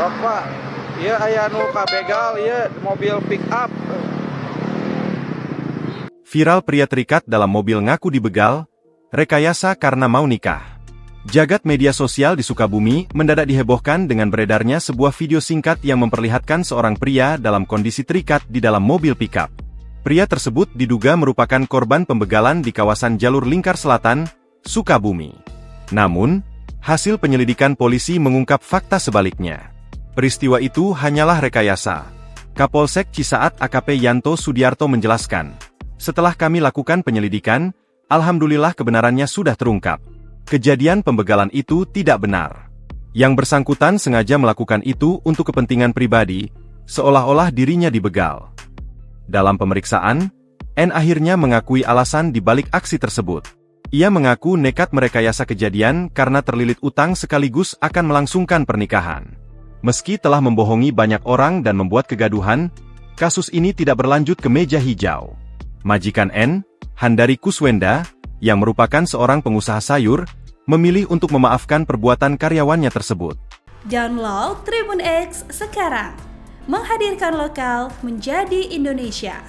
Sok Pak, ieu aya nu kabegal ieu mobil pick up. Viral pria terikat dalam mobil ngaku dibegal, rekayasa karena mau nikah. Jagat media sosial di Sukabumi mendadak dihebohkan dengan beredarnya sebuah video singkat yang memperlihatkan seorang pria dalam kondisi terikat di dalam mobil pickup. Pria tersebut diduga merupakan korban pembegalan di kawasan Jalur Lingkar Selatan, Sukabumi. Namun, hasil penyelidikan polisi mengungkap fakta sebaliknya. Peristiwa itu hanyalah rekayasa. Kapolsek Cisaat AKP Yanto Sudiarto menjelaskan, "Setelah kami lakukan penyelidikan, alhamdulillah kebenarannya sudah terungkap. Kejadian pembegalan itu tidak benar. Yang bersangkutan sengaja melakukan itu untuk kepentingan pribadi, seolah-olah dirinya dibegal." Dalam pemeriksaan, N akhirnya mengakui alasan di balik aksi tersebut. Ia mengaku nekat merekayasa kejadian karena terlilit utang sekaligus akan melangsungkan pernikahan. Meski telah membohongi banyak orang dan membuat kegaduhan, kasus ini tidak berlanjut ke meja hijau. Majikan N, Handari Kuswenda, yang merupakan seorang pengusaha sayur, memilih untuk memaafkan perbuatan karyawannya tersebut. Download Tribun X sekarang, menghadirkan lokal menjadi Indonesia.